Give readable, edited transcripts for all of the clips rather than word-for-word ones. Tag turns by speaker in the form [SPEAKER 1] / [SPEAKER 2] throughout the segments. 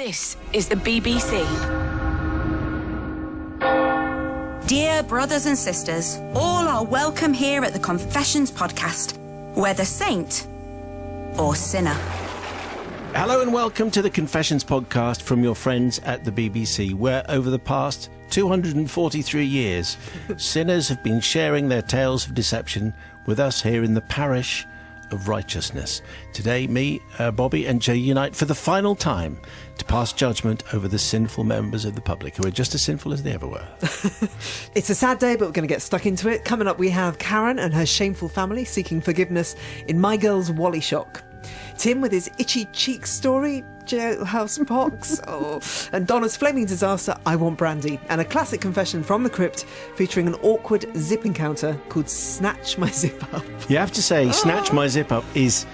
[SPEAKER 1] This is the BBC.
[SPEAKER 2] Dear brothers and sisters, all are welcome here at the Confessions podcast, whether saint or sinner.
[SPEAKER 3] Hello and welcome to the Confessions podcast from your friends at the BBC, where over the past 243 years, sinners have been sharing their tales of deception with us here in the parish of righteousness. Today, me, Bobby and Jay unite for the final time to pass judgment over the sinful members of the public who are just as sinful as they ever were.
[SPEAKER 4] It's a sad day, but we're going to get stuck into it. Coming up, we have Karen and her shameful family seeking forgiveness in My Girl's Wally Shock. Tim with his itchy cheek story, jailhouse pox, and Donna's flaming disaster, I Want Brandy, and a classic confession from the crypt featuring an awkward zip encounter called Snatch My Zip Up.
[SPEAKER 3] You have to say, Snatch My Zip Up is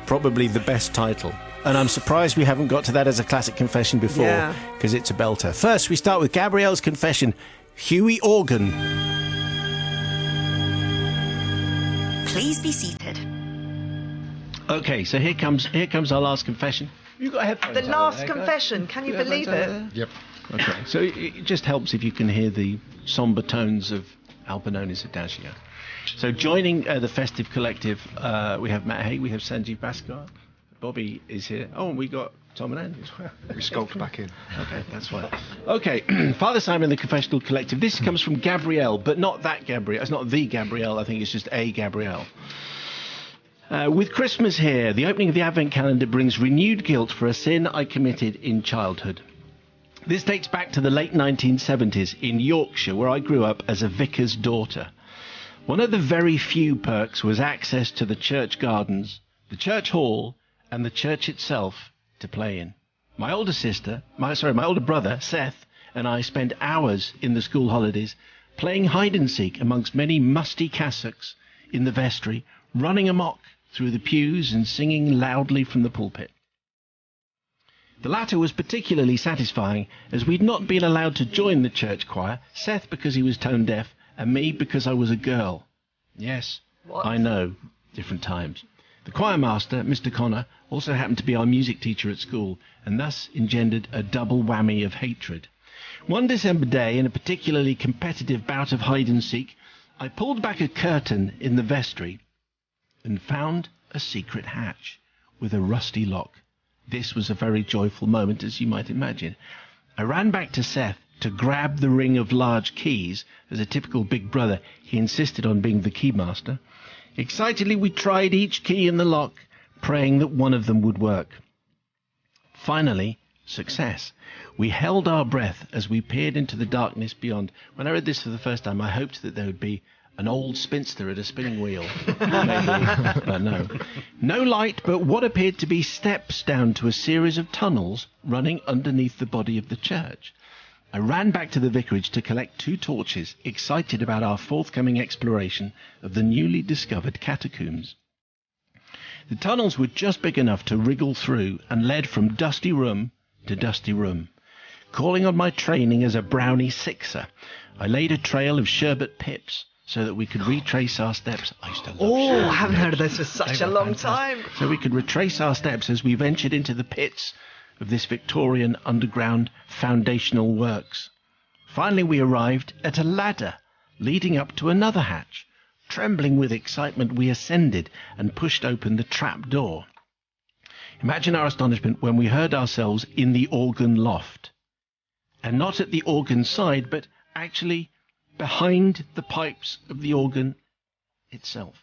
[SPEAKER 3] probably the best title. And I'm surprised we haven't got to that as a classic confession before, because it's a belter. First, we start with Gabrielle's confession, Huey Organ.
[SPEAKER 2] Please be seated.
[SPEAKER 3] Okay, so here comes our last confession. You got headphones?
[SPEAKER 4] The last confession, can you believe it?
[SPEAKER 5] Yep.
[SPEAKER 3] Okay, so it just helps if you can hear the sombre tones of Albanonis at Dacia. So joining the festive collective, we have Matt Hay, we have Sanjeev Bhaskar, Bobby is here. Oh, and we got Tom and Andy as well.
[SPEAKER 5] We skulked back in.
[SPEAKER 3] Okay, that's fine. Okay, Father Simon, the Confessional Collective. This comes from Gabrielle, but not that Gabrielle. It's not the Gabrielle, I think it's just a Gabrielle. With Christmas here, the opening of the Advent calendar brings renewed guilt for a sin I committed in childhood. This dates back to the late 1970s in Yorkshire, where I grew up as a vicar's daughter. One of the very few perks was access to the church gardens, the church hall, and the church itself to play in. My older brother, Seth, and I spent hours in the school holidays playing hide and seek amongst many musty cassocks in the vestry, running amok through the pews and singing loudly from the pulpit. The latter was particularly satisfying, as we'd not been allowed to join the church choir, Seth because he was tone deaf, and me because I was a girl. Yes, what? I know, different times. The choir master, Mr. Connor, also happened to be our music teacher at school, and thus engendered a double whammy of hatred. One December day, in a particularly competitive bout of hide and seek, I pulled back a curtain in the vestry and found a secret hatch with a rusty lock. This was a very joyful moment, as you might imagine. I ran back to Seth to grab the ring of large keys. As a typical big brother, he insisted on being the keymaster. Excitedly, we tried each key in the lock, praying that one of them would work. Finally, success. We held our breath as we peered into the darkness beyond. When I read this for the first time, I hoped that there would be an old spinster at a spinning wheel. Maybe, but no. No light, but what appeared to be steps down to a series of tunnels running underneath the body of the church. I ran back to the vicarage to collect 2 torches, excited about our forthcoming exploration of the newly discovered catacombs. The tunnels were just big enough to wriggle through and led from dusty room to dusty room. Calling on my training as a brownie sixer, I laid a trail of sherbet pips so that we could retrace our steps. I used to love sherbet
[SPEAKER 4] I haven't
[SPEAKER 3] pips.
[SPEAKER 4] heard of this for such a long time.
[SPEAKER 3] So we could retrace our steps as we ventured into the pits of this Victorian underground foundational works. Finally, we arrived at a ladder leading up to another hatch. Trembling with excitement, we ascended and pushed open the trap door. Imagine our astonishment when we heard ourselves in the organ loft. And not at the organ side, but actually behind the pipes of the organ itself.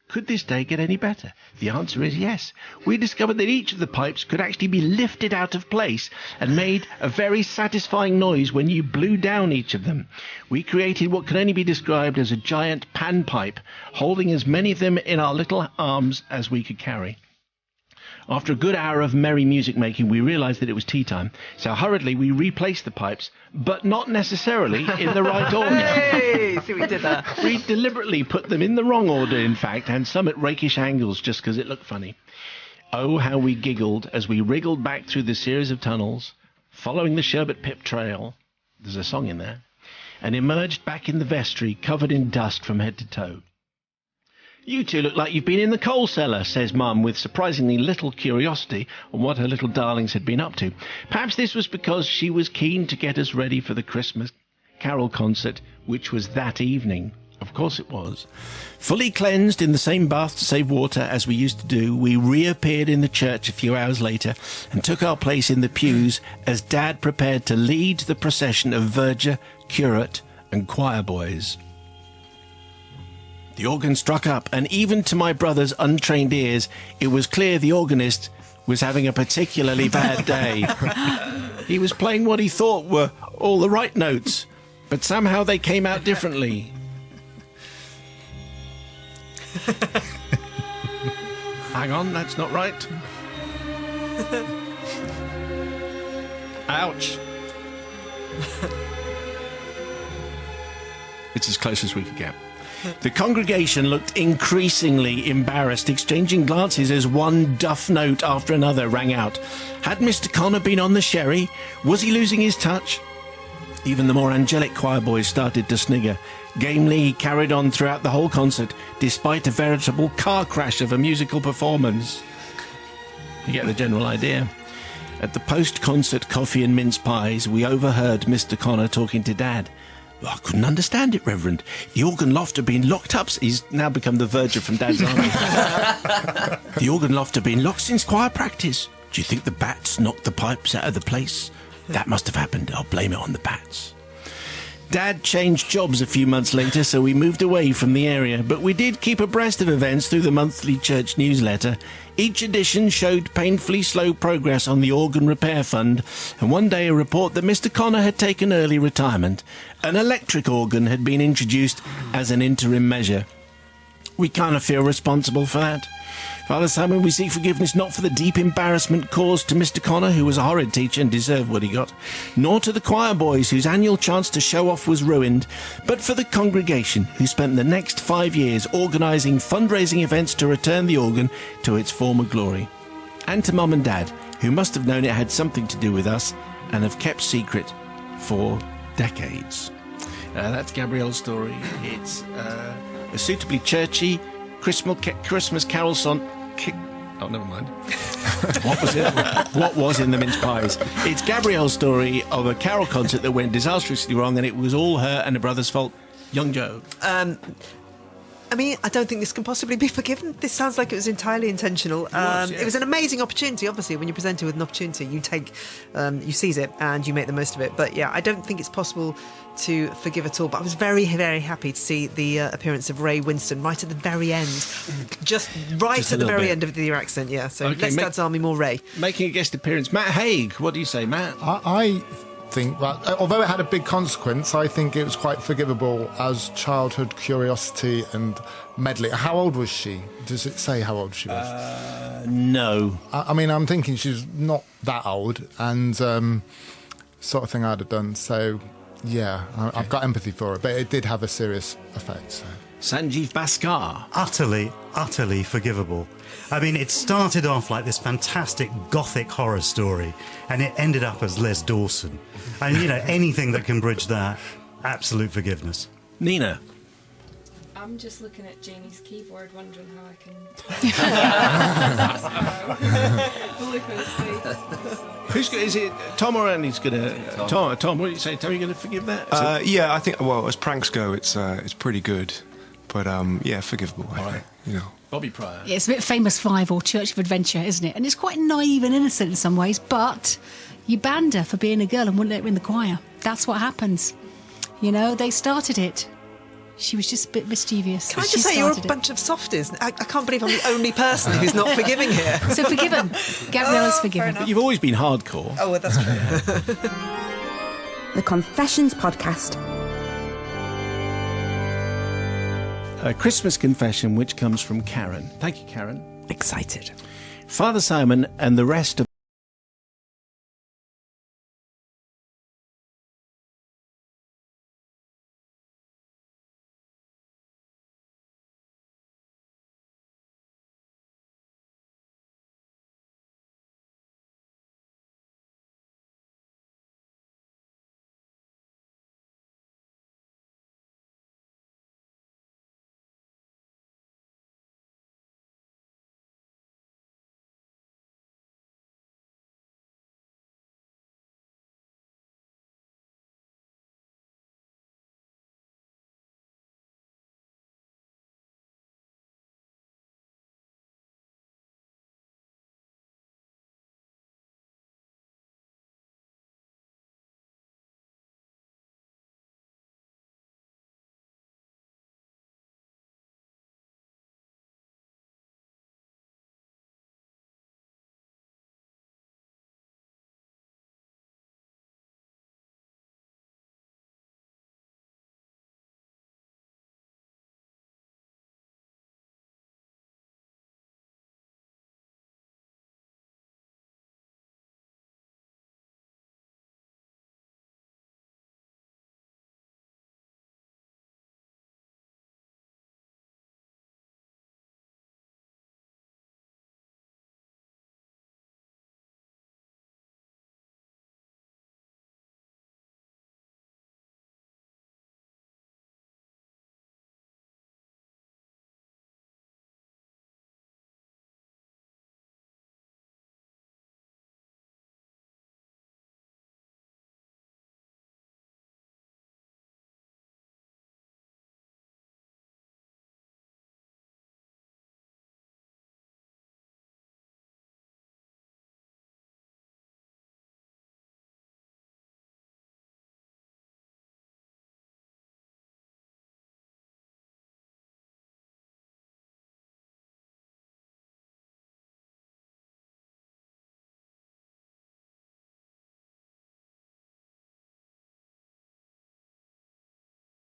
[SPEAKER 3] Could this day get any better? The answer is yes. We discovered that each of the pipes could actually be lifted out of place and made a very satisfying noise when you blew down each of them. We created what can only be described as a giant panpipe, holding as many of them in our little arms as we could carry. After a good hour of merry music making, we realised that it was tea time, so hurriedly we replaced the pipes, but not necessarily in the right order.
[SPEAKER 4] Hey, see what we did there.
[SPEAKER 3] We deliberately put them in the wrong order, in fact, and some at rakish angles just because it looked funny. Oh, how we giggled as we wriggled back through the series of tunnels, following the sherbet pip trail, there's a song in there, and emerged back in the vestry covered in dust from head to toe. You two look like you've been in the coal cellar, says Mum, with surprisingly little curiosity on what her little darlings had been up to. Perhaps this was because she was keen to get us ready for the Christmas Carol concert, which was that evening. Of course it was. Fully cleansed in the same bath to save water as we used to do, we reappeared in the church a few hours later and took our place in the pews as Dad prepared to lead the procession of verger, curate and choir boys. The organ struck up, and even to my brother's untrained ears, it was clear the organist was having a particularly bad day. He was playing what he thought were all the right notes, but somehow they came out differently. Hang on, that's not right. Ouch. It's as close as we could get. The congregation looked increasingly embarrassed, exchanging glances as one duff note after another rang out. Had Mr. Connor been on the sherry? Was he losing his touch? Even the more angelic choir boys started to snigger. Gamely, he carried on throughout the whole concert, despite a veritable car crash of a musical performance. You get the general idea. At the post-concert coffee and mince pies, we overheard Mr. Connor talking to Dad. Well, I couldn't understand it, Reverend. The organ loft had been locked up. He's now become the verger from Dad's army. The organ loft had been locked since choir practice. Do you think the bats knocked the pipes out of the place? That must have happened. I'll blame it on the bats. Dad changed jobs a few months later, so we moved away from the area, but we did keep abreast of events through the monthly church newsletter. Each edition showed painfully slow progress on the organ repair fund, and one day a report that Mr. Connor had taken early retirement. An electric organ had been introduced as an interim measure. We kind of feel responsible for that. Father Simon, we seek forgiveness not for the deep embarrassment caused to Mr. Connor, who was a horrid teacher and deserved what he got, nor to the choir boys whose annual chance to show off was ruined, but for the congregation who spent the next 5 years organising fundraising events to return the organ to its former glory. And to Mum and Dad, who must have known it had something to do with us and have kept secret for decades. That's Gabrielle's story. It's a suitably churchy Christmas carol song. Oh, never mind. What was it? What was in the mince pies? It's Gabrielle's story of a carol concert that went disastrously wrong, and it was all her and her brother's fault. Young Joe.
[SPEAKER 4] I mean, I don't think this can possibly be forgiven. This sounds like it was entirely intentional.
[SPEAKER 3] Yes.
[SPEAKER 4] It was an amazing opportunity. Obviously, when you're presented with an opportunity, you seize it and you make the most of it. But yeah, I don't think it's possible to forgive at all. But I was very, very happy to see the appearance of Ray Winston right at the very end. Just at the very
[SPEAKER 3] bit.
[SPEAKER 4] end of the accent, yeah. So
[SPEAKER 3] Okay,
[SPEAKER 4] less Dad's Army, more Ray.
[SPEAKER 3] Making a guest appearance, Matt Haig. What do you say, Matt?
[SPEAKER 5] I think that, although it had a big consequence, I think it was quite forgivable as childhood curiosity and meddling. How old was she? Does it say how old she was?
[SPEAKER 3] No.
[SPEAKER 5] I mean, I'm thinking she's not that old, and sort of thing I'd have done. So, yeah, I've got empathy for it, but it did have a serious effect. So.
[SPEAKER 3] Sanjeev Bhaskar.
[SPEAKER 6] Utterly forgivable. I mean, it started off like this fantastic gothic horror story, and it ended up as Les Dawson. And, you know, anything that can bridge that, absolute forgiveness.
[SPEAKER 3] Nina.
[SPEAKER 7] I'm just looking at Janie's keyboard, wondering how I can... Look at his face.
[SPEAKER 3] Is it Tom or Andy's going to... Tom, what do you say? Tom, are you going to forgive that?
[SPEAKER 8] Yeah, I think, well, as pranks go, it's pretty good. But, yeah, forgivable, I think, you know.
[SPEAKER 3] Bobby Pryor.
[SPEAKER 9] Yeah, it's a bit Famous Five or Church of Adventure, isn't it? And it's quite naive and innocent in some ways, but you banned her for being a girl and wouldn't let her in the choir. That's what happens. You know, they started it. She was just a bit mischievous.
[SPEAKER 4] Can I just say, you're a bunch of softies. I can't believe I'm the only person who's not forgiving here.
[SPEAKER 9] So forgiven. Gabriella's forgiven.
[SPEAKER 3] But you've always been hardcore.
[SPEAKER 4] Oh, well, that's true.
[SPEAKER 2] The Confessions Podcast.
[SPEAKER 3] A Christmas confession which comes from Karen. Thank you, Karen.
[SPEAKER 4] Excited.
[SPEAKER 3] Father Simon and the rest of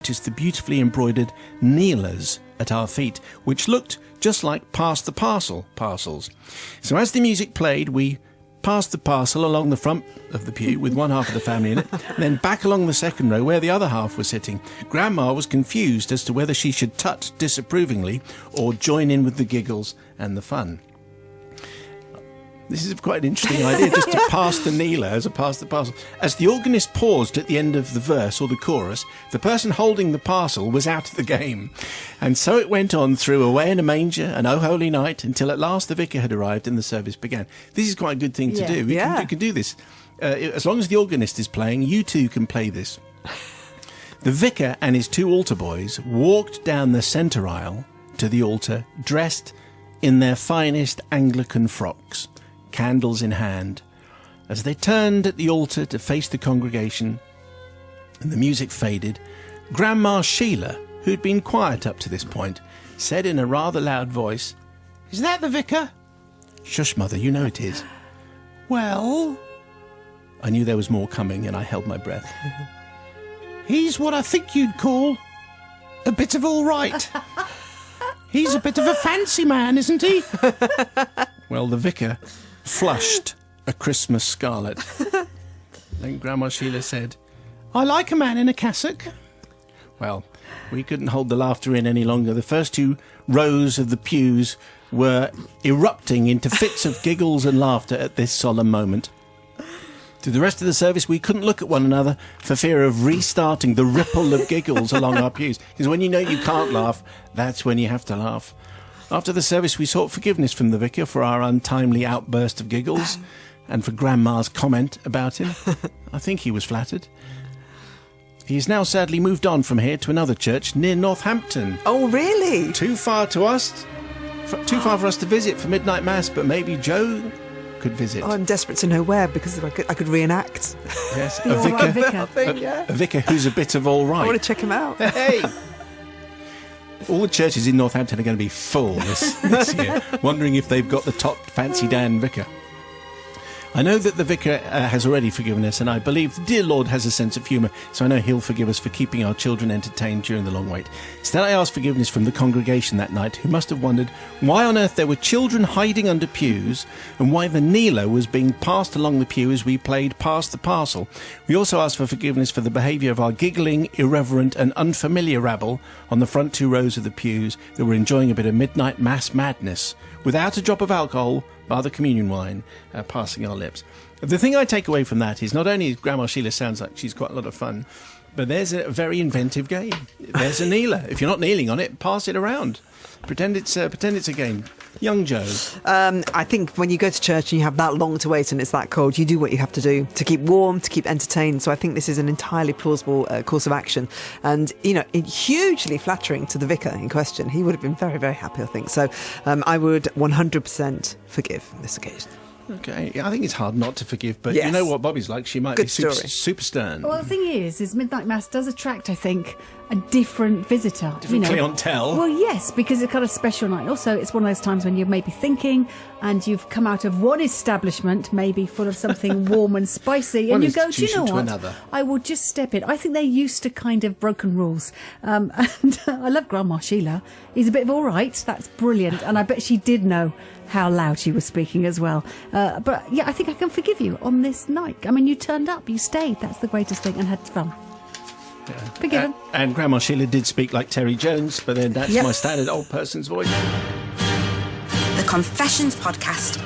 [SPEAKER 3] noticed the beautifully embroidered kneelers at our feet, which looked just like pass the parcel parcels. So as the music played, we passed the parcel along the front of the pew with one half of the family in it, and then back along the second row where the other half was sitting. Grandma was confused as to whether she should tut disapprovingly or join in with the giggles and the fun. This is quite an interesting idea, just to pass the kneeler as a pass the parcel. As the organist paused at the end of the verse or the chorus, the person holding the parcel was out of the game. And so it went on through Away in a Manger and O Holy Night until at last the vicar had arrived and the service began. This is quite a good thing to do. You can do this. As long as the organist is playing, you too can play this. The vicar and his 2 altar boys walked down the centre aisle to the altar, dressed in their finest Anglican frocks, candles in hand. As they turned at the altar to face the congregation and the music faded, Grandma Sheila, who'd been quiet up to this point, said in a rather loud voice, "Is that the vicar?" "Shush, Mother, you know it is." "Well..." I knew there was more coming and I held my breath. "He's what I think you'd call a bit of all right. He's a bit of a fancy man, isn't he?" Well, the vicar flushed a Christmas scarlet. Then Grandma Sheila said, "I like a man in a cassock." Well, we couldn't hold the laughter in any longer. The first 2 rows of the pews were erupting into fits of giggles and laughter at this solemn moment. Through the rest of the service, we couldn't look at one another for fear of restarting the ripple of giggles along our pews. Because when you know you can't laugh, that's when you have to laugh. After the service, we sought forgiveness from the vicar for our untimely outburst of giggles and for Grandma's comment about him. I think he was flattered. He has now sadly moved on from here to another church near Northampton.
[SPEAKER 4] Oh, really?
[SPEAKER 3] Too far for us to visit for midnight mass, but maybe Joe could visit.
[SPEAKER 4] Oh, I'm desperate to know where, because I could reenact.
[SPEAKER 3] Yes,
[SPEAKER 9] The all right vicar.
[SPEAKER 3] A vicar who's a bit of all right.
[SPEAKER 4] I want to check him out.
[SPEAKER 3] Hey! All the churches in Northampton are going to be full this year, wondering if they've got the top fancy Dan vicar. I know that the vicar has already forgiven us, and I believe the dear Lord has a sense of humour, so I know he'll forgive us for keeping our children entertained during the long wait. Instead, I asked forgiveness from the congregation that night, who must have wondered why on earth there were children hiding under pews and why the kneeler was being passed along the pew as we played Pass the Parcel. We also asked for forgiveness for the behaviour of our giggling, irreverent and unfamiliar rabble on the front 2 rows of the pews that were enjoying a bit of midnight mass madness, without a drop of alcohol, bar the communion wine passing our lips. The thing I take away from that is not only Grandma Sheila sounds like she's quite a lot of fun, but there's a very inventive game. There's a kneeler. If you're not kneeling on it, pass it around. Pretend it's a game. Young Joe.
[SPEAKER 4] I think when you go to church and you have that long to wait and it's that cold, you do what you have to do to keep warm, to keep entertained. So I think this is an entirely plausible course of action. And, hugely flattering to the vicar in question. He would have been very, very happy, I think. So I would 100% forgive this occasion.
[SPEAKER 3] Okay, I think it's hard not to forgive, but
[SPEAKER 4] Yes.
[SPEAKER 3] you know what Bobby's like. She might
[SPEAKER 4] Good
[SPEAKER 3] be super,
[SPEAKER 4] story.
[SPEAKER 3] super stern.
[SPEAKER 9] Well, the thing is midnight mass does attract, I think, a different visitor.
[SPEAKER 3] Different clientele.
[SPEAKER 9] Well, yes, because it's got a special night. Also, it's one of those times when you're maybe thinking and you've come out of one establishment, maybe full of something warm and spicy, and
[SPEAKER 3] One
[SPEAKER 9] you go, do you know
[SPEAKER 3] institution to
[SPEAKER 9] what?
[SPEAKER 3] another.
[SPEAKER 9] I will just step in. I think they're used to kind of broken rules. And I love Grandma Sheila. He's a bit of all right. That's brilliant. And I bet she did know how loud she was speaking as well. But yeah, I think I can forgive you on this night. I mean, you turned up, you stayed. That's the greatest thing, and had fun. Forgiven.
[SPEAKER 3] And Grandma Sheila did speak like Terry Jones, but then that's
[SPEAKER 2] Yep.
[SPEAKER 3] my standard old person's voice.
[SPEAKER 2] The Confessions Podcast.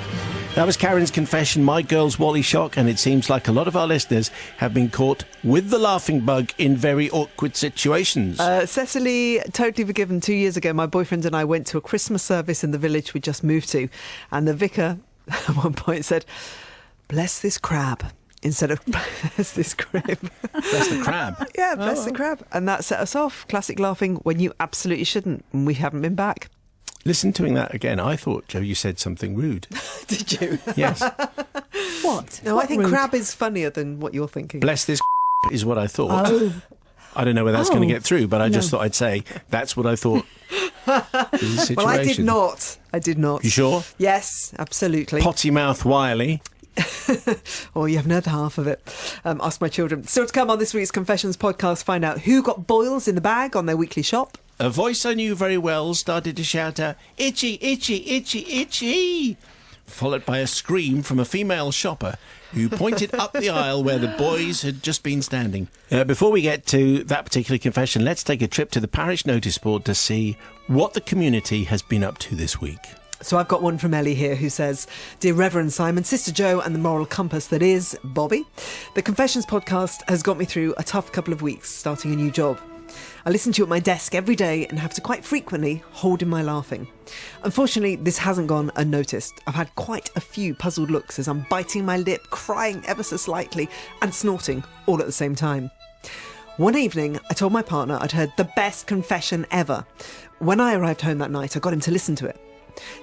[SPEAKER 3] That was Karen's confession, my girl's Wally shock, and it seems like a lot of our listeners have been caught with the laughing bug in very awkward situations.
[SPEAKER 4] Cecily, totally forgiven. 2 years ago, my boyfriend and I went to a Christmas service in the village we just moved to, and the vicar at one point said, "Bless this crab," instead of "bless this crib."
[SPEAKER 3] That's the crab.
[SPEAKER 4] Yeah, bless the crab. And that set us off. Classic laughing when you absolutely shouldn't, and we haven't been back.
[SPEAKER 3] Listen to that again. I thought, Joe, you said something rude.
[SPEAKER 4] Did you?
[SPEAKER 3] Yes.
[SPEAKER 9] What?
[SPEAKER 4] No,
[SPEAKER 9] What
[SPEAKER 4] I think
[SPEAKER 9] rude?
[SPEAKER 4] crab is funnier than what you're thinking.
[SPEAKER 3] Bless this is what I thought.
[SPEAKER 9] Oh.
[SPEAKER 3] I don't know whether that's going to
[SPEAKER 9] Oh.
[SPEAKER 3] get through, but I just
[SPEAKER 9] No.
[SPEAKER 3] thought I'd say that's what I thought. In the situation.
[SPEAKER 4] Well, I did not. I did not.
[SPEAKER 3] You sure?
[SPEAKER 4] Yes, absolutely.
[SPEAKER 3] Potty mouth Wiley.
[SPEAKER 4] Or you haven't heard half of it. Ask my children. Still to come on this week's Confessions podcast, find out who got boils in the bag on their weekly shop.
[SPEAKER 3] A voice I knew very well started to shout out, "Itchy, itchy, itchy, itchy," followed by a scream from a female shopper who pointed up the aisle where the boys had just been standing. Before we get to that particular confession, let's take a trip to the parish notice board to see what the community has been up to this week.
[SPEAKER 4] So I've got one from Ellie here who says, "Dear Reverend Simon, Sister Joe and the moral compass that is Bobby, the Confessions podcast has got me through a tough couple of weeks starting a new job. I listen to you at my desk every day and have to quite frequently hold in my laughing. Unfortunately, this hasn't gone unnoticed. I've had quite a few puzzled looks as I'm biting my lip, crying ever so slightly and snorting all at the same time. One evening, I told my partner I'd heard the best confession ever. When I arrived home that night, I got him to listen to it.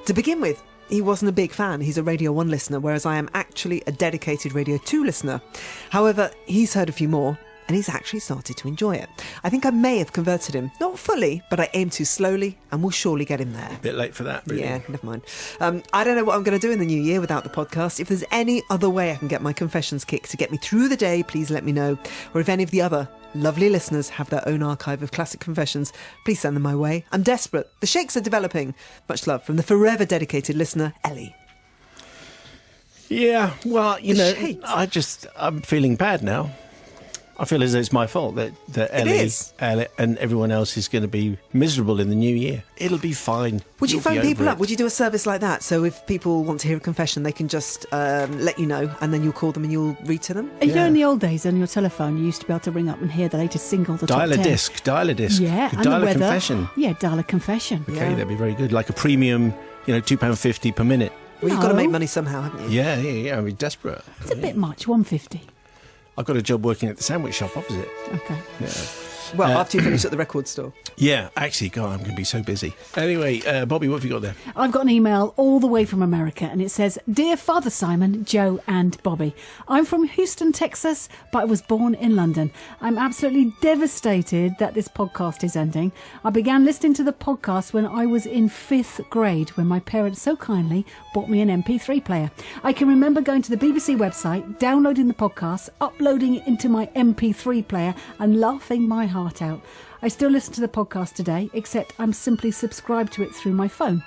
[SPEAKER 4] To begin with, he wasn't a big fan. He's a Radio 1 listener, whereas I am actually a dedicated Radio 2 listener. However, he's heard a few more, and he's actually started to enjoy it. I think I may have converted him. Not fully, but I aim to slowly, and we'll surely get him there."
[SPEAKER 3] Bit late for that, really.
[SPEAKER 4] Yeah, never mind. I don't know what I'm going to do in the new year without the podcast. If there's any other way I can get my confessions kick to get me through the day, please let me know. Or if any of the other lovely listeners have their own archive of classic confessions, please send them my way. I'm desperate. The shakes are developing. Much love from the forever dedicated listener, Ellie.
[SPEAKER 3] Yeah, well, you
[SPEAKER 4] The
[SPEAKER 3] know,
[SPEAKER 4] shakes.
[SPEAKER 3] I'm feeling bad now. I feel as though it's my fault that
[SPEAKER 4] is.
[SPEAKER 3] Ellie and everyone else is going to be miserable in the new year. It'll be fine.
[SPEAKER 4] Would you
[SPEAKER 3] You'll be
[SPEAKER 4] phone people
[SPEAKER 3] over
[SPEAKER 4] up?
[SPEAKER 3] it.
[SPEAKER 4] Would you do a service like that? So if people want to hear a confession, they can just let you know, and then you'll call them and you'll read to them?
[SPEAKER 10] You know, in the old days, on your telephone, you used to be able to ring up and hear the latest single, the
[SPEAKER 3] Dial
[SPEAKER 10] top
[SPEAKER 3] a
[SPEAKER 10] 10.
[SPEAKER 3] disc.
[SPEAKER 10] Yeah,
[SPEAKER 3] Could
[SPEAKER 10] and
[SPEAKER 3] dial
[SPEAKER 10] the
[SPEAKER 3] a
[SPEAKER 10] weather.
[SPEAKER 3] confession.
[SPEAKER 10] Yeah, dial a confession.
[SPEAKER 3] Okay,
[SPEAKER 4] Yeah.
[SPEAKER 3] that'd be very good. Like a premium, £2.50 per minute.
[SPEAKER 4] Well, you've got to
[SPEAKER 10] No.
[SPEAKER 4] make money somehow, haven't you?
[SPEAKER 3] Yeah. I'm desperate.
[SPEAKER 10] It's a bit much, 150.
[SPEAKER 3] I've got a job working at the sandwich shop opposite.
[SPEAKER 10] Okay.
[SPEAKER 3] Yeah.
[SPEAKER 4] Well, after you finish at the record store.
[SPEAKER 3] Yeah, actually, God, I'm going to be so busy. Anyway, Bobby, what have you got there?
[SPEAKER 10] I've got an email all the way from America, and it says, "Dear Father Simon, Joe and Bobby, I'm from Houston, Texas, but I was born in London. I'm absolutely devastated that this podcast is ending. I began listening to the podcast when I was in 5th grade, when my parents so kindly bought me an MP3 player. I can remember going to the BBC website, downloading the podcast, uploading it into my MP3 player, and laughing my heart out. I still listen to the podcast today, except I'm simply subscribed to it through my phone.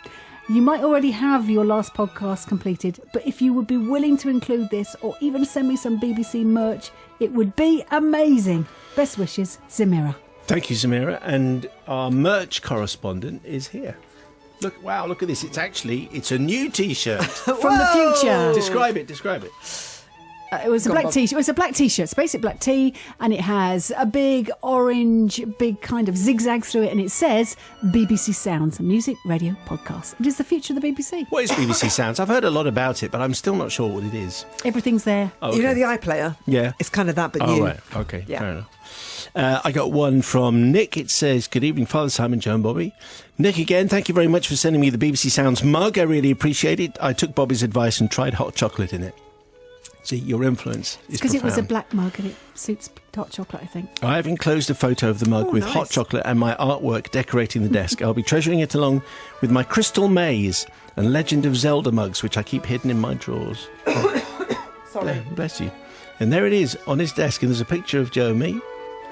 [SPEAKER 10] You might already have your last podcast completed, but if you would be willing to include this or even send me some BBC merch, it would be amazing. Best wishes, Zamira."
[SPEAKER 3] Thank you, Samira. And our merch correspondent is here. Look at this. It's a new T-shirt.
[SPEAKER 10] From the future.
[SPEAKER 3] Describe it.
[SPEAKER 10] It was a black t-shirt. It was a black t-shirt. It's a basic black tee, and it has a big orange, big kind of zigzag through it, and it says BBC Sounds, a music radio podcast. It is the future of the BBC.
[SPEAKER 3] What is BBC Sounds? I've heard a lot about it, but I'm still not sure what it is.
[SPEAKER 10] Everything's there.
[SPEAKER 3] Oh,
[SPEAKER 4] You know
[SPEAKER 3] okay.
[SPEAKER 4] the iPlayer?
[SPEAKER 3] Yeah.
[SPEAKER 4] It's kind of that, but
[SPEAKER 3] Oh,
[SPEAKER 4] you.
[SPEAKER 3] right. Okay,
[SPEAKER 4] Yeah.
[SPEAKER 3] fair enough. I got one from Nick. It says, "Good evening, Father Simon, Joe and Bobby. Nick again, thank you very much for sending me the BBC Sounds mug. I really appreciate it. I took Bobby's advice and tried hot chocolate in it." See, your influence is
[SPEAKER 10] Because it was a
[SPEAKER 3] profound.
[SPEAKER 10] black mug and it suits hot chocolate, I think.
[SPEAKER 3] I have enclosed a photo of the mug with hot
[SPEAKER 4] nice.
[SPEAKER 3] chocolate and my artwork decorating the desk. I'll be treasuring it along with my Crystal Maze and Legend of Zelda mugs, which I keep hidden in my drawers.
[SPEAKER 4] Sorry.
[SPEAKER 3] Bless you. And there it is on his desk, and there's a picture of Joe and me.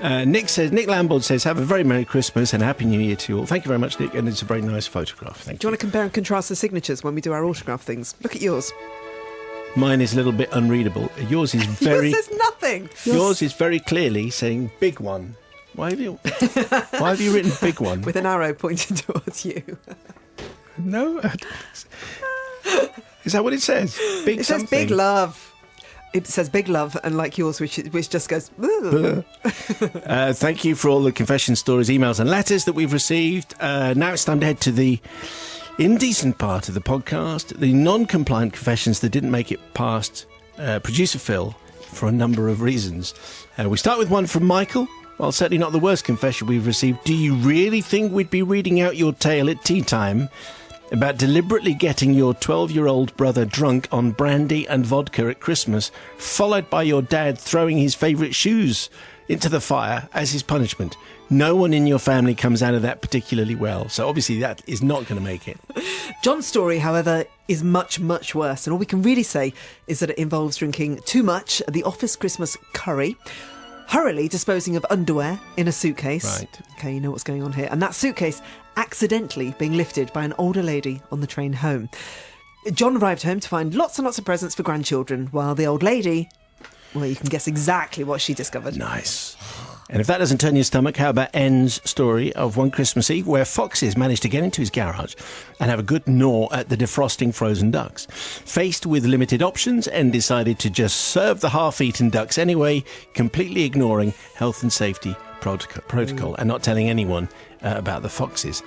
[SPEAKER 3] Nick Lambold says, "Have a very Merry Christmas and Happy New Year to you all." Thank you very much, Nick, and it's a very nice photograph. Thank
[SPEAKER 4] Do
[SPEAKER 3] you.
[SPEAKER 4] you want to compare and contrast the signatures when we do our autograph things? Look at yours.
[SPEAKER 3] Mine is a little bit unreadable. Yours is very.
[SPEAKER 4] Yours says nothing.
[SPEAKER 3] Yours is very clearly saying "big one." Why have you written "big one"?
[SPEAKER 4] With an arrow pointing towards you.
[SPEAKER 3] No. Is that what it says? Big
[SPEAKER 4] It says
[SPEAKER 3] something.
[SPEAKER 4] big love. It says big love, and like yours, which just goes. "Ugh."
[SPEAKER 3] Thank you for all the confession stories, emails, and letters that we've received. Now it's time to head to the indecent part of the podcast, the non-compliant confessions that didn't make it past producer Phil for a number of reasons. We start with one from Michael. Well, certainly not the worst confession we've received. "Do you really think we'd be reading out your tale at tea time about deliberately getting your 12-year-old brother drunk on brandy and vodka at Christmas, followed by your dad throwing his favourite shoes into the fire as his punishment. No one in your family comes out of that particularly well, so obviously that is not going to make it.
[SPEAKER 4] John's story, however, is much, much worse, and all we can really say is that it involves drinking too much at the office Christmas curry, hurriedly disposing of underwear in a suitcase.
[SPEAKER 3] Right.
[SPEAKER 4] Okay, you know what's going on here. And that suitcase accidentally being lifted by an older lady on the train home. John arrived home to find lots and lots of presents for grandchildren, while the old lady, well, you can guess exactly what she discovered.
[SPEAKER 3] Nice. And if that doesn't turn your stomach, how about N's story of one Christmas Eve where foxes managed to get into his garage and have a good gnaw at the defrosting frozen ducks. Faced with limited options, N decided to just serve the half-eaten ducks anyway, completely ignoring health and safety protocol and not telling anyone about the foxes.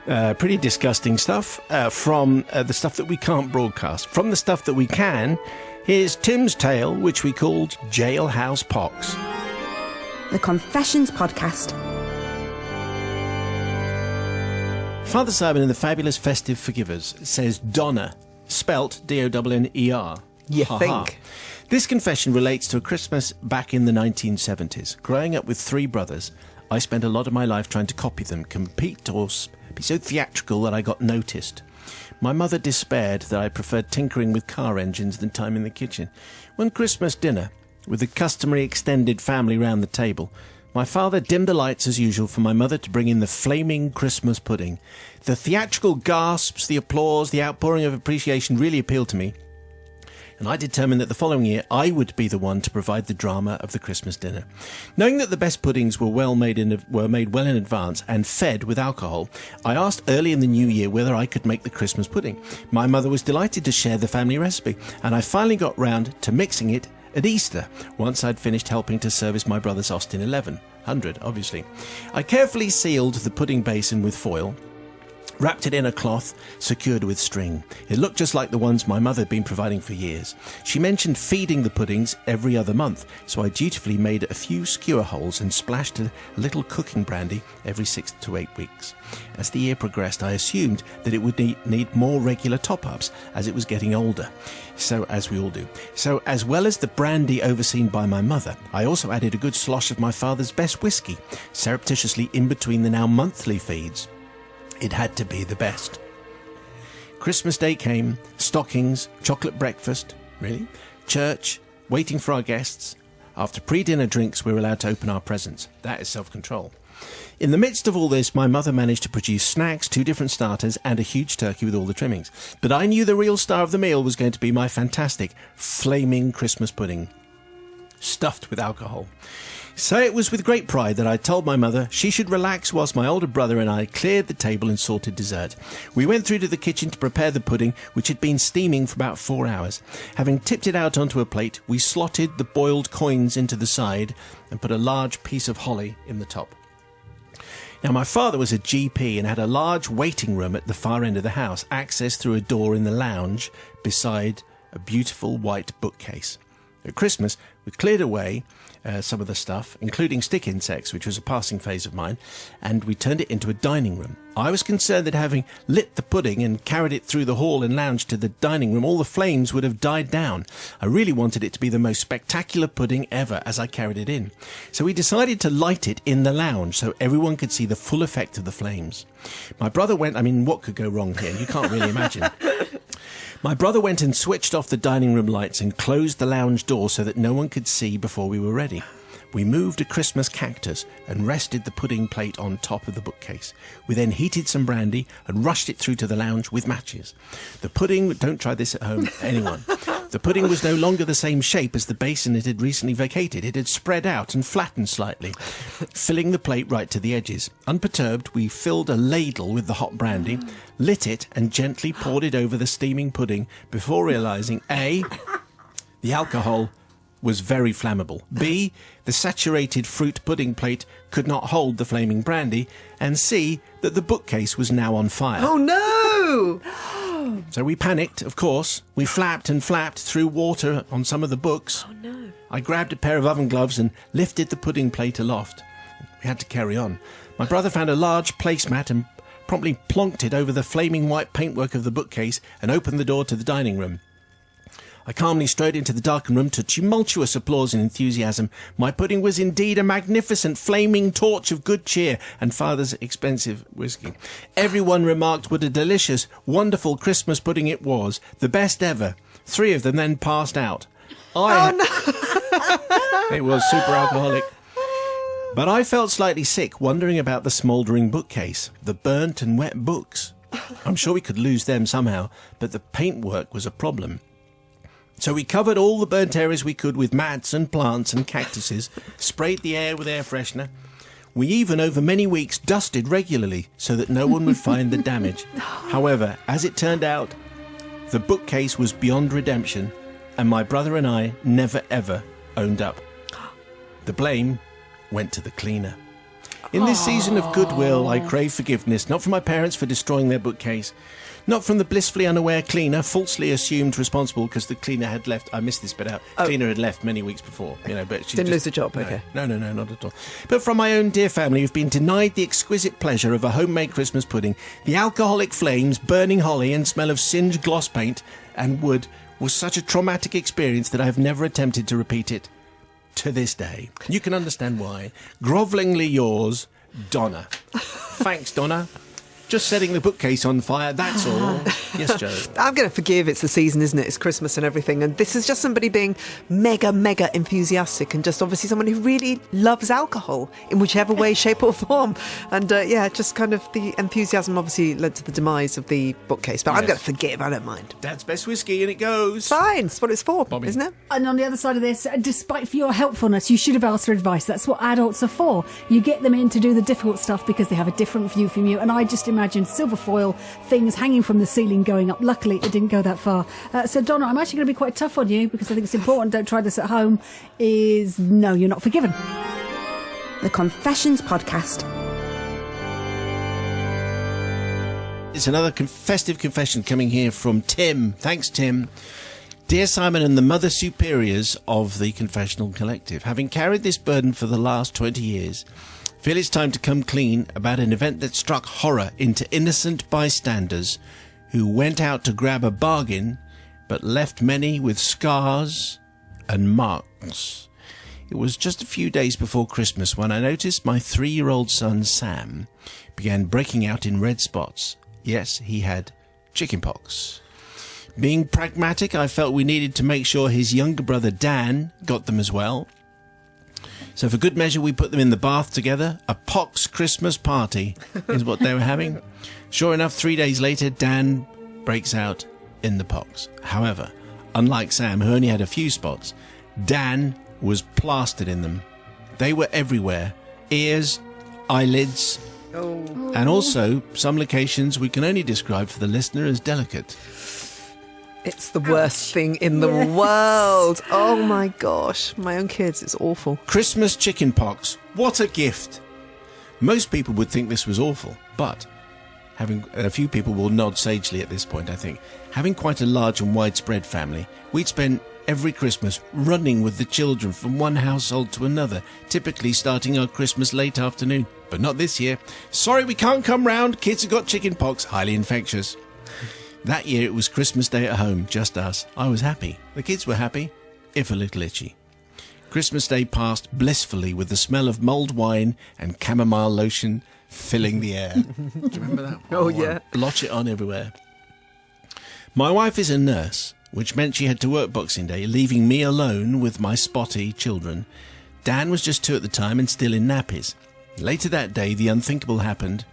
[SPEAKER 3] Pretty disgusting stuff from the stuff that we can't broadcast. From the stuff that we can, here's Tim's tale, which we called Jailhouse Pox.
[SPEAKER 2] The Confessions Podcast.
[SPEAKER 3] Father Simon in the Fabulous Festive Forgivers says Donner, spelt D-O-N-N-E-R.
[SPEAKER 4] You
[SPEAKER 3] Ha-ha.
[SPEAKER 4] think?
[SPEAKER 3] This confession relates to a Christmas back in the 1970s. Growing up with three brothers, I spent a lot of my life trying to copy them, compete, or be so theatrical that I got noticed. My mother despaired that I preferred tinkering with car engines than time in the kitchen. One Christmas dinner, with the customary extended family round the table, my father dimmed the lights as usual for my mother to bring in the flaming Christmas pudding. The theatrical gasps, the applause, the outpouring of appreciation really appealed to me, and I determined that the following year I would be the one to provide the drama of the Christmas dinner. Knowing that the best puddings were made well in advance and fed with alcohol, I asked early in the new year whether I could make the Christmas pudding. My mother was delighted to share the family recipe, and I finally got round to mixing it at Easter, once I'd finished helping to service my brother's Austin 1100, obviously. I carefully sealed the pudding basin with foil, wrapped it in a cloth secured with string. It looked just like the ones my mother had been providing for years. She mentioned feeding the puddings every other month, so I dutifully made a few skewer holes and splashed a little cooking brandy every 6 to 8 weeks. As the year progressed, I assumed that it would need more regular top-ups as it was getting older, so as we all do. So as well as the brandy overseen by my mother, I also added a good slosh of my father's best whiskey, surreptitiously in between the now monthly feeds. It had to be the best. Christmas Day came, stockings, chocolate breakfast, really, church, waiting for our guests. After pre-dinner drinks, we were allowed to open our presents. That is self-control. In the midst of all this, my mother managed to produce snacks, 2 different starters, and a huge turkey with all the trimmings. But I knew the real star of the meal was going to be my fantastic, flaming Christmas pudding, stuffed with alcohol. So it was with great pride that I told my mother she should relax whilst my older brother and I cleared the table and sorted dessert. We went through to the kitchen to prepare the pudding, which had been steaming for about 4 hours. Having tipped it out onto a plate, we slotted the boiled coins into the side and put a large piece of holly in the top. Now, my father was a GP and had a large waiting room at the far end of the house, accessed through a door in the lounge beside a beautiful white bookcase. At Christmas, we cleared away some of the stuff, including stick insects, which was a passing phase of mine, and we turned it into a dining room. I was concerned that having lit the pudding and carried it through the hall and lounge to the dining room, all the flames would have died down. I really wanted it to be the most spectacular pudding ever as I carried it in. So we decided to light it in the lounge so everyone could see the full effect of the flames. My brother went, what could go wrong here? You can't really imagine. My brother went and switched off the dining room lights and closed the lounge door so that no one could see before we were ready. We moved a Christmas cactus and rested the pudding plate on top of the bookcase. We then heated some brandy and rushed it through to the lounge with matches. The pudding, don't try this at home, anyone. The pudding was no longer the same shape as the basin it had recently vacated. It had spread out and flattened slightly, filling the plate right to the edges. Unperturbed, we filled a ladle with the hot brandy, lit it and gently poured it over the steaming pudding before realising A, the alcohol was very flammable, B, the saturated fruit pudding plate could not hold the flaming brandy, and C, that the bookcase was now on fire.
[SPEAKER 4] Oh no!
[SPEAKER 3] So we panicked, of course. We flapped and flapped, threw water on some of the books.
[SPEAKER 4] Oh no.
[SPEAKER 3] I grabbed a pair of oven gloves and lifted the pudding plate aloft. We had to carry on. My brother found a large placemat and promptly plonked it over the flaming white paintwork of the bookcase and opened the door to the dining room. I calmly strode into the darkened room to tumultuous applause and enthusiasm. My pudding was indeed a magnificent flaming torch of good cheer and Father's expensive whiskey. Everyone remarked what a delicious, wonderful Christmas pudding it was, the best ever. 3 of them then passed out. It was super alcoholic. But I felt slightly sick, wondering about the smouldering bookcase, the burnt and wet books. I'm sure we could lose them somehow, but the paintwork was a problem. So we covered all the burnt areas we could with mats and plants and cactuses, sprayed the air with air freshener. We even, over many weeks, dusted regularly so that no one would find the damage. However, as it turned out, the bookcase was beyond redemption, and my brother and I never ever owned up. The blame went to the cleaner. In this season of goodwill, I crave forgiveness, not from my parents for destroying their bookcase, not from the blissfully unaware cleaner, falsely assumed responsible because the cleaner had left. I missed this bit out. Cleaner had left many weeks before, but she
[SPEAKER 4] Didn't lose the job. Okay.
[SPEAKER 3] No, not at all. But from my own dear family, who've been denied the exquisite pleasure of a homemade Christmas pudding, the alcoholic flames, burning holly, and smell of singed gloss paint and wood was such a traumatic experience that I have never attempted to repeat it. To this day. You can understand why. Grovellingly yours, Donna. Thanks, Donna. Just setting the bookcase on fire, that's all. Yes, Joe.
[SPEAKER 4] I'm going to forgive. It's the season, isn't it? It's Christmas and everything. And this is just somebody being mega enthusiastic and just obviously someone who really loves alcohol in whichever way, shape or form. And just kind of the enthusiasm obviously led to the demise of the bookcase. But I'm going to forgive. I don't mind.
[SPEAKER 3] Dad's best whiskey and it goes.
[SPEAKER 4] Fine. It's what it's for,
[SPEAKER 3] Bobby.
[SPEAKER 4] Isn't it?
[SPEAKER 10] And on the other side of this, despite for your helpfulness, you should have asked for advice. That's what adults are for. You get them in to do the difficult stuff because they have a different view from you. And I just imagine silver foil things hanging from the ceiling going up. Luckily, it didn't go that far. So, Donna, I'm actually going to be quite tough on you because I think it's important. Don't try this at home. No, you're not forgiven.
[SPEAKER 2] The Confessions Podcast.
[SPEAKER 3] It's another festive confession coming here from Tim. Thanks, Tim. Dear Simon and the Mother Superiors of the Confessional Collective, having carried this burden for the last 20 years, feel it's time to come clean about an event that struck horror into innocent bystanders who went out to grab a bargain but left many with scars and marks. It was just a few days before Christmas when I noticed my 3-year-old son Sam began breaking out in red spots. Yes, he had chickenpox. Being pragmatic, I felt we needed to make sure his younger brother Dan got them as well. So for good measure, we put them in the bath together. A pox Christmas party is what they were having. Sure enough, 3 days later, Dan breaks out in the pox. However, unlike Sam, who only had a few spots, Dan was plastered in them. They were everywhere. Ears, eyelids, and also some locations we can only describe for the listener as delicate.
[SPEAKER 4] It's the worst thing in the world. Oh my gosh. My own kids, it's awful.
[SPEAKER 3] Christmas chickenpox. What a gift. Most people would think this was awful, but a few people will nod sagely at this point, I think. Having quite a large and widespread family, we'd spend every Christmas running with the children from one household to another, typically starting our Christmas late afternoon. But not this year. Sorry, we can't come round. Kids have got chickenpox. Highly infectious. That year it was Christmas Day at home, just us. I was happy. The kids were happy, if a little itchy. Christmas Day passed blissfully with the smell of mulled wine and chamomile lotion filling the air. Do you remember that?
[SPEAKER 4] Oh, yeah.
[SPEAKER 3] Blotch it on everywhere. My wife is a nurse, which meant she had to work Boxing Day, leaving me alone with my spotty children. Dan was just 2 at the time and still in nappies. Later that day, the unthinkable happened.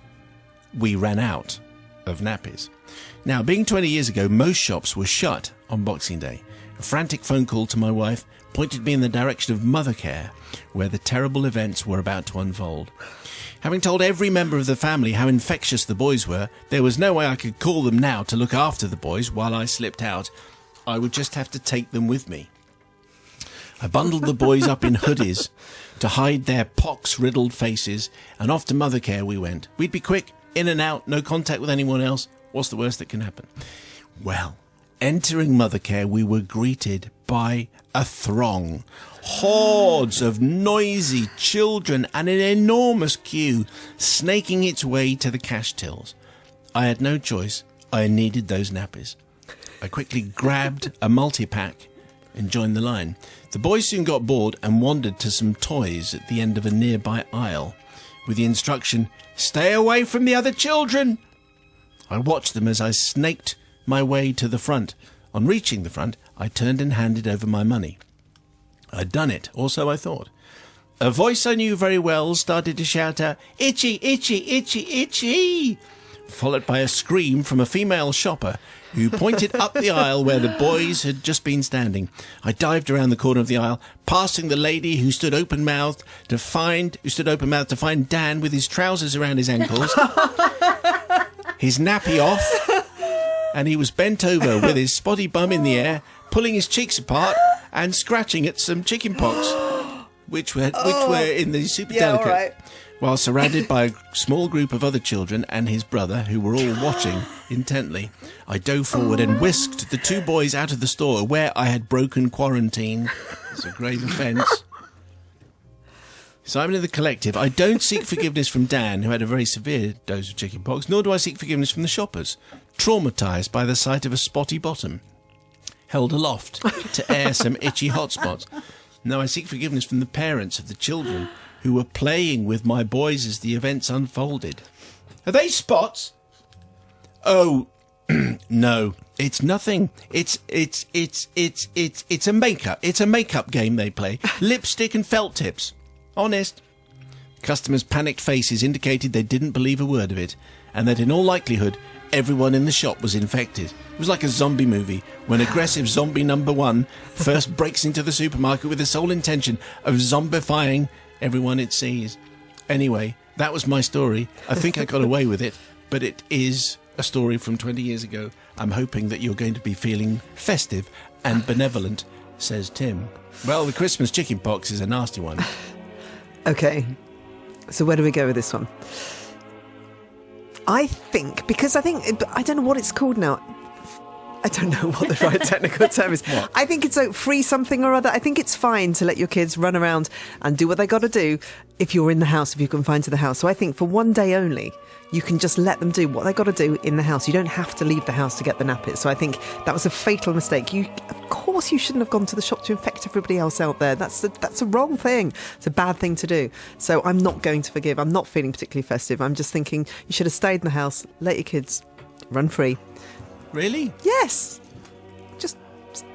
[SPEAKER 3] We ran out of nappies. Now, being 20 years ago, most shops were shut on Boxing Day. A frantic phone call to my wife pointed me in the direction of Mothercare, where the terrible events were about to unfold. Having told every member of the family how infectious the boys were, there was no way I could call them now to look after the boys while I slipped out. I would just have to take them with me. I bundled the boys up in hoodies to hide their pox-riddled faces, and off to Mothercare we went. We'd be quick, in and out, no contact with anyone else. What's the worst that can happen? Well, entering Mothercare, we were greeted by a throng. Hordes of noisy children and an enormous queue snaking its way to the cash tills. I had no choice. I needed those nappies. I quickly grabbed a multi-pack and joined the line. The boys soon got bored and wandered to some toys at the end of a nearby aisle with the instruction, "Stay away from the other children." I watched them as I snaked my way to the front. On reaching the front, I turned and handed over my money. I'd done it, or so I thought. A voice I knew very well started to shout out, "Itchy, itchy, itchy, itchy," followed by a scream from a female shopper who pointed up the aisle where the boys had just been standing. I dived around the corner of the aisle, passing the lady who stood open-mouthed to find Dan with his trousers around his ankles, his nappy off, and he was bent over with his spotty bum in the air, pulling his cheeks apart and scratching at some chicken pox, which were in the super delicate.
[SPEAKER 4] All right.
[SPEAKER 3] While surrounded by a small group of other children and his brother, who were all watching intently, I dove forward and whisked the two boys out of the store where I had broken quarantine. It's a grave offence. Simon of the Collective, I don't seek forgiveness from Dan, who had a very severe dose of chickenpox, nor do I seek forgiveness from the shoppers, traumatised by the sight of a spotty bottom held aloft to air some itchy hotspots. No, I seek forgiveness from the parents of the children who were playing with my boys as the events unfolded. Are they spots? Oh, no, it's nothing. It's a makeup. It's a makeup game they play. Lipstick and felt tips. Honest. Customers' panicked faces indicated they didn't believe a word of it, and that in all likelihood, everyone in the shop was infected. It was like a zombie movie, when aggressive zombie number one first breaks into the supermarket with the sole intention of zombifying everyone it sees. Anyway, that was my story. I think I got away with it, but it is a story from 20 years ago. I'm hoping that you're going to be feeling festive and benevolent, says Tim. Well, the Christmas chickenpox is a nasty one.
[SPEAKER 4] Okay, so where do we go with this one? I think, I don't know what it's called now. I don't know what the right technical term is.
[SPEAKER 3] What?
[SPEAKER 4] I think it's like free something or other. I think it's fine to let your kids run around and do what they got to do if you're in the house, if you're confined to the house. So I think for one day only, you can just let them do what they got to do in the house. You don't have to leave the house to get the nappets. So I think that was a fatal mistake. Of course, you shouldn't have gone to the shop to infect everybody else out there. That's a wrong thing. It's a bad thing to do. So I'm not going to forgive. I'm not feeling particularly festive. I'm just thinking you should have stayed in the house, let your kids run free.
[SPEAKER 3] Really?
[SPEAKER 4] Yes. Just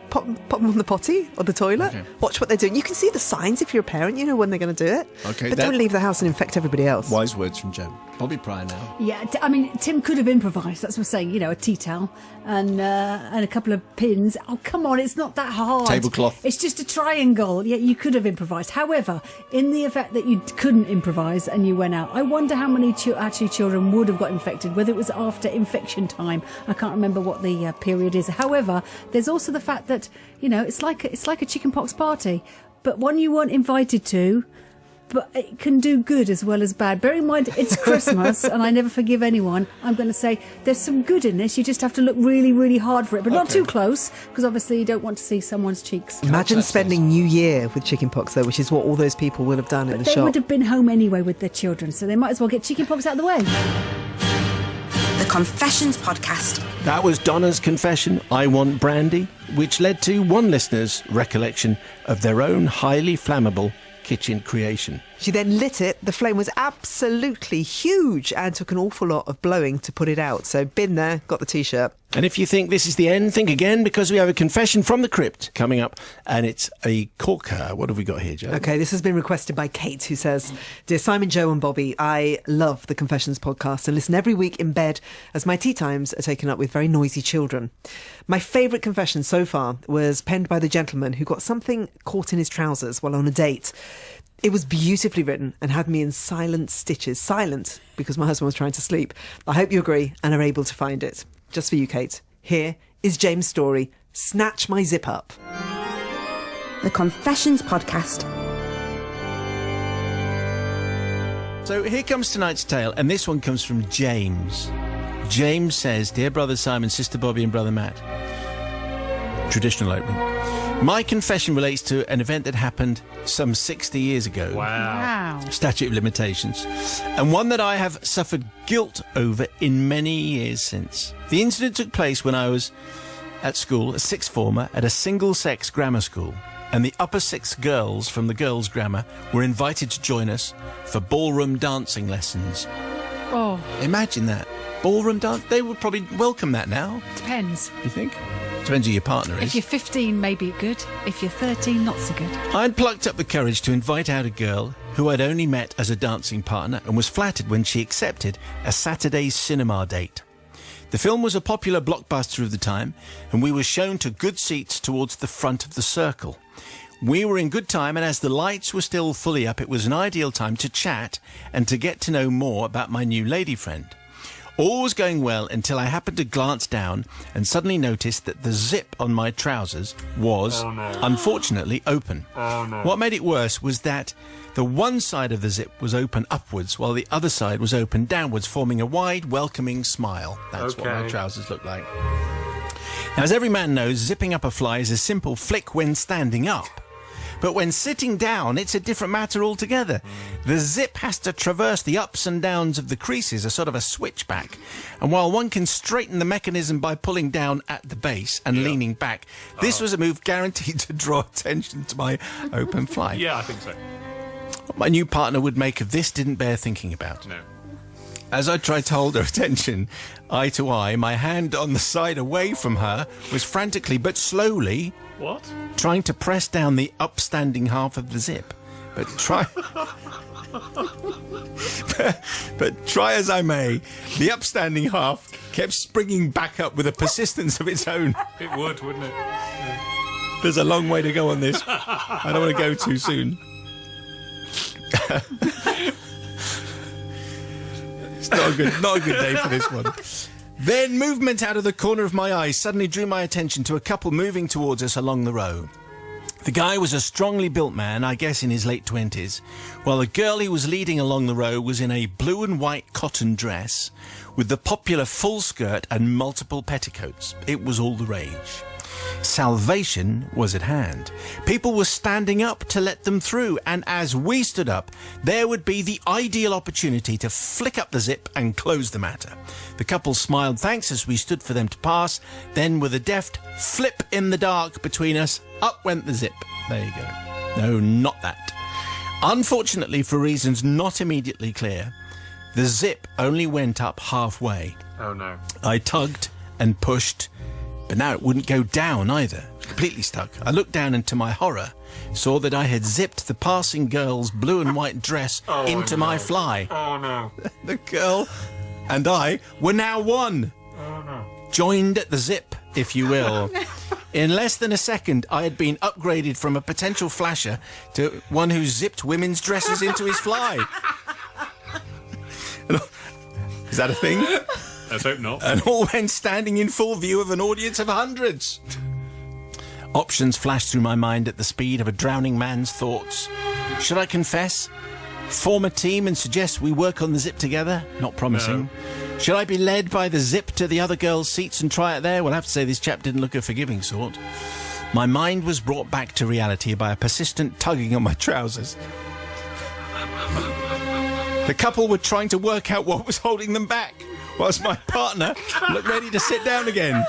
[SPEAKER 4] pop them on the potty or the toilet.
[SPEAKER 3] Okay.
[SPEAKER 4] Watch what they're doing. You can see the signs if you're a parent. You know when they're going to do it.
[SPEAKER 3] Okay,
[SPEAKER 4] But don't leave the house and infect everybody else.
[SPEAKER 3] Wise words from Joe. Bobby Pryor now.
[SPEAKER 10] Yeah, I mean, Tim could have improvised. That's what I'm saying. You know, a tea towel and a couple of pins. Oh, come on, it's not that hard.
[SPEAKER 3] Tablecloth.
[SPEAKER 10] It's just a triangle. Yeah, you could have improvised. However, in the event that you couldn't improvise and you went out, I wonder how many children would have got infected, whether it was after infection time. I can't remember what the period is. However, there's also the fact that, you know, it's like a chickenpox party, but one you weren't invited to. But it can do good as well as bad. Bear in mind, it's Christmas, and I never forgive anyone. I'm going to say there's some good in this. You just have to look really, really hard for it, but not too close, because obviously you don't want to see someone's cheeks.
[SPEAKER 4] Imagine spending New Year with chickenpox, though, which is what all those people will have done in the
[SPEAKER 10] They
[SPEAKER 4] shop.
[SPEAKER 10] would have been home anyway with their children, so they might as well get chickenpox out of the way.
[SPEAKER 2] The Confessions Podcast.
[SPEAKER 3] That was Donna's confession, "I want brandy," which led to one listener's recollection of their own highly flammable kitchen creation.
[SPEAKER 4] She then lit it. The flame was absolutely huge and took an awful lot of blowing to put it out. So been there, got the T-shirt.
[SPEAKER 3] And if you think this is the end, think again, because we have a confession from the crypt coming up, and it's a corker. What have we got here, Joe?
[SPEAKER 4] Okay, this has been requested by Kate, who says, "Dear Simon, Joe and Bobby, I love the Confessions podcast and listen every week in bed as my tea times are taken up with very noisy children. My favourite confession so far was penned by the gentleman who got something caught in his trousers while on a date. It was beautifully written and had me in silent stitches. Silent, because my husband was trying to sleep. I hope you agree and are able to find it. Just for you, Kate. Here is James' story, Snatch My Zip Up."
[SPEAKER 2] The Confessions Podcast.
[SPEAKER 3] So here comes tonight's tale, and this one comes from James. James says, "Dear Brother Simon, Sister Bobby and Brother Matt." Traditional opening. "My confession relates to an event that happened some 60 years ago.
[SPEAKER 10] Wow.
[SPEAKER 3] Statute of limitations. And one that I have suffered guilt over in many years since. The incident took place when I was at school, a sixth former, at a single-sex grammar school, and the upper sixth girls from the girls' grammar were invited to join us for ballroom dancing lessons.
[SPEAKER 10] Oh,
[SPEAKER 3] Imagine that. Ballroom dance? They would probably welcome that now,
[SPEAKER 10] depends.
[SPEAKER 3] you think? Depends who your partner
[SPEAKER 10] If
[SPEAKER 3] is.
[SPEAKER 10] you're 15, maybe good. If you're 13, not so good.
[SPEAKER 3] I'd plucked up the courage to invite out a girl who I'd only met as a dancing partner and was flattered when she accepted a Saturday cinema date. The film was a popular blockbuster of the time, and we were shown to good seats towards the front of the circle. We were in good time, and as the lights were still fully up, it was an ideal time to chat and to get to know more about my new lady friend. All was going well until I happened to glance down and suddenly noticed that the zip on my trousers was, unfortunately, open. What made it worse was that the one side of the zip was open upwards while the other side was open downwards, forming a wide, welcoming smile. That's what my trousers look like. Now, as every man knows, zipping up a fly is a simple flick when standing up. But when sitting down, it's a different matter altogether. The zip has to traverse the ups and downs of the creases, a sort of a switchback. And while one can straighten the mechanism by pulling down at the base and leaning back, this was a move guaranteed to draw attention to my open fly.
[SPEAKER 11] Yeah, I think so.
[SPEAKER 3] What my new partner would make of this didn't bear thinking about.
[SPEAKER 11] No.
[SPEAKER 3] As I tried to hold her attention, eye to eye, my hand on the side away from her was frantically but slowly
[SPEAKER 11] What?
[SPEAKER 3] trying to press down the upstanding half of the zip. But try as I may, the upstanding half kept springing back up with a persistence of its own.
[SPEAKER 11] It would, wouldn't it?
[SPEAKER 3] There's a long way to go on this. I don't want to go too soon. It's not a good day for this one. Then movement out of the corner of my eye suddenly drew my attention to a couple moving towards us along the row. The guy was a strongly built man, I guess in his late 20s, while the girl he was leading along the row was in a blue and white cotton dress with the popular full skirt and multiple petticoats. It was all the rage. Salvation was at hand. People were standing up to let them through, and as we stood up, there would be the ideal opportunity to flick up the zip and close the matter. The couple smiled thanks as we stood for them to pass, then with a deft flip in the dark between us, up went the zip. There you go. No, not that. Unfortunately, for reasons not immediately clear, the zip only went up halfway.
[SPEAKER 11] Oh, no.
[SPEAKER 3] I tugged and pushed, but now it wouldn't go down either. Completely stuck. I looked down and to my horror saw that I had zipped the passing girl's blue and white dress into my fly.
[SPEAKER 11] Oh, no.
[SPEAKER 3] The girl and I were now one.
[SPEAKER 11] Oh, no.
[SPEAKER 3] Joined at the zip, if you will. In less than a second, I had been upgraded from a potential flasher to one who zipped women's dresses into his fly. Is that a thing?
[SPEAKER 11] Let's hope not.
[SPEAKER 3] And all when standing in full view of an audience of hundreds. Options flashed through my mind at the speed of a drowning man's thoughts. Should I confess? Form a team and suggest we work on the zip together? Not promising.
[SPEAKER 11] No.
[SPEAKER 3] Should I be led by the zip to the other girls' seats and try it there? Well, I have to say this chap didn't look a forgiving sort. My mind was brought back to reality by a persistent tugging on my trousers. The couple were trying to work out what was holding them back, whilst my partner looked ready to sit down again.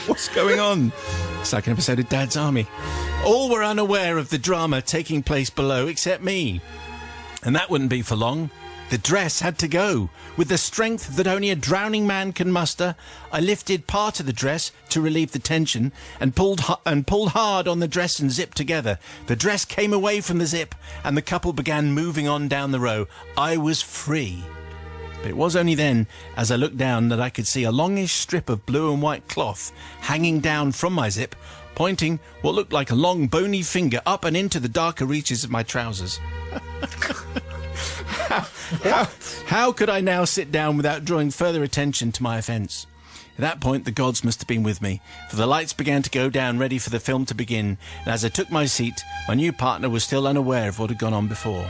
[SPEAKER 3] What's going on? It's like an episode of Dad's Army. All were unaware of the drama taking place below except me. And that wouldn't be for long. The dress had to go. With the strength that only a drowning man can muster, I lifted part of the dress to relieve the tension and pulled hard on the dress and zip together. The dress came away from the zip and the couple began moving on down the row. I was free. But it was only then, as I looked down, that I could see a longish strip of blue and white cloth hanging down from my zip, pointing what looked like a long bony finger up and into the darker reaches of my trousers. How could I now sit down without drawing further attention to my offence? At that point, the gods must have been with me, for the lights began to go down, ready for the film to begin, and as I took my seat, my new partner was still unaware of what had gone on before.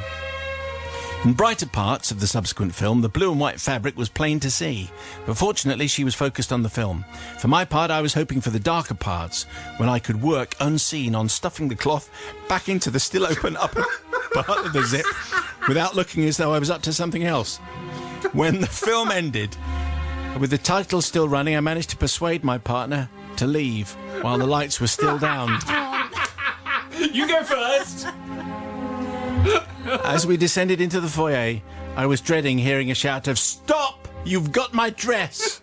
[SPEAKER 3] In brighter parts of the subsequent film, the blue and white fabric was plain to see, but fortunately she was focused on the film. For my part, I was hoping for the darker parts, when I could work unseen on stuffing the cloth back into the still open upper part of the zip, without looking as though I was up to something else. When the film ended, With the title still running, I managed to persuade my partner to leave while the lights were still down.
[SPEAKER 11] You go first!
[SPEAKER 3] As we descended into the foyer, I was dreading hearing a shout of, "Stop! You've got my dress!"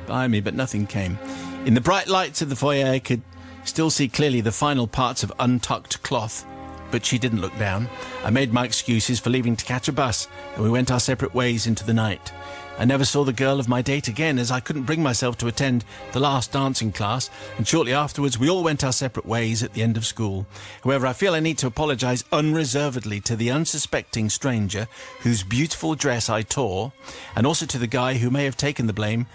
[SPEAKER 3] behind me, but nothing came. In the bright lights of the foyer, I could still see clearly the final parts of untucked cloth, but she didn't look down. I made my excuses for leaving to catch a bus, and we went our separate ways into the night. I never saw the girl of my date again, as I couldn't bring myself to attend the last dancing class, and shortly afterwards we all went our separate ways at the end of school. However, I feel I need to apologise unreservedly to the unsuspecting stranger whose beautiful dress I tore, and also to the guy who may have taken the blame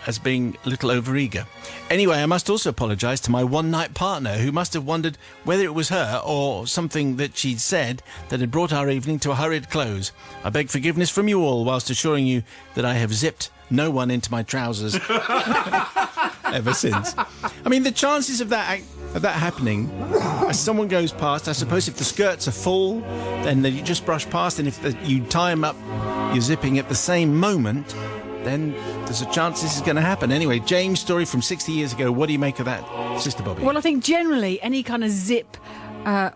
[SPEAKER 3] as being a little overeager. Anyway, I must also apologise to my one-night partner, who must have wondered whether it was her or something that she'd said that had brought our evening to a hurried close. I beg forgiveness from you all, whilst assuring you that I have zipped no one into my trousers ever since. I mean, the chances of that happening as someone goes past, I suppose if the skirts are full, then you just brush past, and if you tie them up, you're zipping at the same moment, then there's a chance this is going to happen. Anyway, James' story from 60 years ago, what do you make of that, Sister Bobby?
[SPEAKER 10] Well, I think generally any kind of zip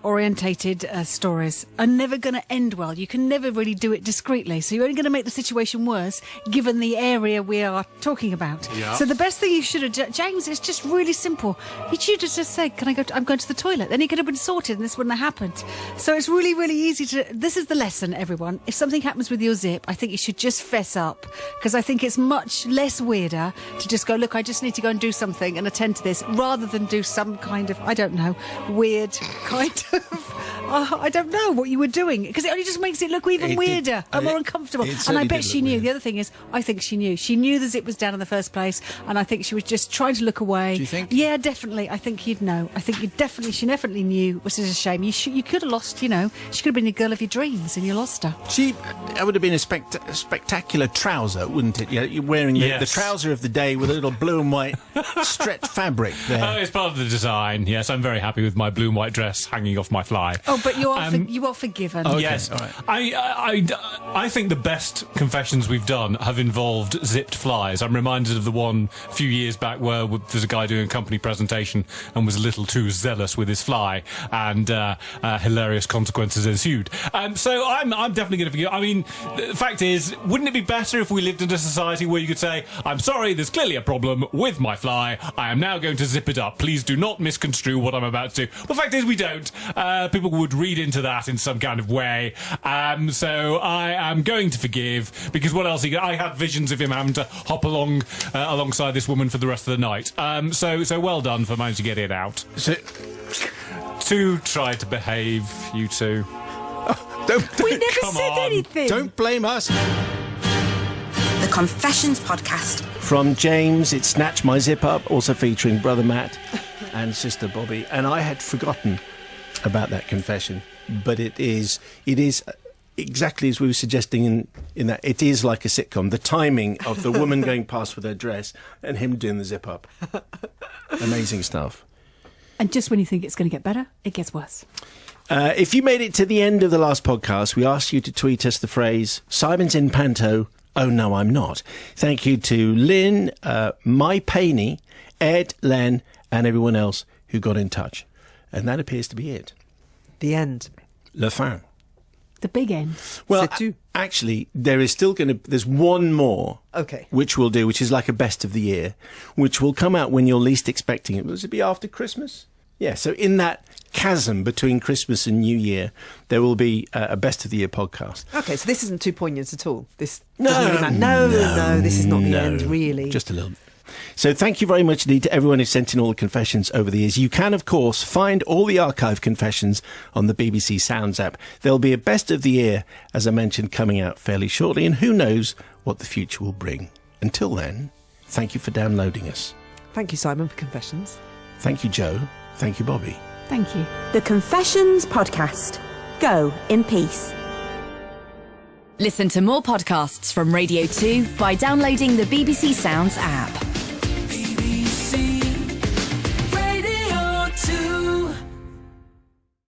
[SPEAKER 10] orientated stories are never going to end well. You can never really do it discreetly, so you're only going to make the situation worse given the area we are talking about.
[SPEAKER 11] Yeah.
[SPEAKER 10] So the best thing you should have, James, is just really simple. You should have just said, I'm going to the toilet. Then he could have been sorted and this wouldn't have happened. So it's really, really easy to... This is the lesson, everyone. If something happens with your zip, I think you should just fess up, because I think it's much less weirder to just go, look, I just need to go and do something and attend to this, rather than do some kind of, I don't know, weird kind of... I don't know what you were doing, because it only just makes it look even weirder and more uncomfortable. And I bet she knew.
[SPEAKER 3] Weird.
[SPEAKER 10] The other thing is, I think she knew. She knew the zip was down in the first place, and I think she was just trying to look away.
[SPEAKER 3] Do you think?
[SPEAKER 10] Yeah, definitely. I think you'd know. I think she definitely knew, which is a shame. You could have lost, she could have been the girl of your dreams, and you lost her.
[SPEAKER 3] It would have been a spectacular trouser, wouldn't it? You're wearing the trouser of the day with a little blue and white stretch fabric there.
[SPEAKER 11] Oh, it's part of the design. Yes, I'm very happy with my blue and white dress hanging off my fly.
[SPEAKER 10] Oh, but you are forgiven.
[SPEAKER 3] Okay,
[SPEAKER 11] yes,
[SPEAKER 3] all right.
[SPEAKER 11] I think the best confessions we've done have involved zipped flies. I'm reminded of the one a few years back where there's a guy doing a company presentation and was a little too zealous with his fly, and hilarious consequences ensued. So I'm definitely going to forgive. I mean, the fact is, wouldn't it be better if we lived in a society where you could say, I'm sorry, there's clearly a problem with my fly. I am now going to zip it up. Please do not misconstrue what I'm about to do. Well, the fact is, we don't. People would read into that in some kind of way. So I am going to forgive, because what else? I had visions of him having to hop alongside this woman for the rest of the night. So well done for managing to get it out. To try to behave, you two.
[SPEAKER 10] We never said anything.
[SPEAKER 3] Don't blame us.
[SPEAKER 2] The Confessions Podcast.
[SPEAKER 3] From James, it's Snatch My Zip Up, also featuring Brother Matt and Sister Bobby. And I had forgotten about that confession, but it is exactly as we were suggesting in that it is like a sitcom. The timing of the woman going past with her dress and him doing the zip up. Amazing stuff.
[SPEAKER 10] And just when you think it's going to get better, it gets worse.
[SPEAKER 3] If you made it to the end of the last podcast, we asked you to tweet us the phrase, Simon's in Panto, oh no, I'm not. Thank you to Lynn, My Paney, Ed, Len, and everyone else who got in touch. And that appears to be it.
[SPEAKER 4] The end.
[SPEAKER 3] Le fin.
[SPEAKER 10] The big end.
[SPEAKER 3] Well, actually, there is still there's one more.
[SPEAKER 4] Okay.
[SPEAKER 3] Which we'll do, which is like a best of the year, which will come out when you're least expecting it. Will it be after Christmas? Yeah, so in that chasm between Christmas and New Year, there will be a best of the year podcast.
[SPEAKER 4] Okay, so this isn't too poignant at all. This doesn't really matter. No, this is not the end, really.
[SPEAKER 3] Just a little bit. So thank you very much indeed to everyone who sent in all the confessions over the years. You can, of course, find all the archive confessions on the BBC Sounds app. There'll be a best of the year, as I mentioned, coming out fairly shortly, and who knows what the future will bring. Until then, thank you for downloading us.
[SPEAKER 4] Thank you, Simon, for confessions.
[SPEAKER 3] Thank you, Joe. Thank you, Bobby.
[SPEAKER 10] Thank you.
[SPEAKER 2] The Confessions Podcast. Go in peace.
[SPEAKER 1] Listen to more podcasts from Radio 2 by downloading the BBC Sounds app.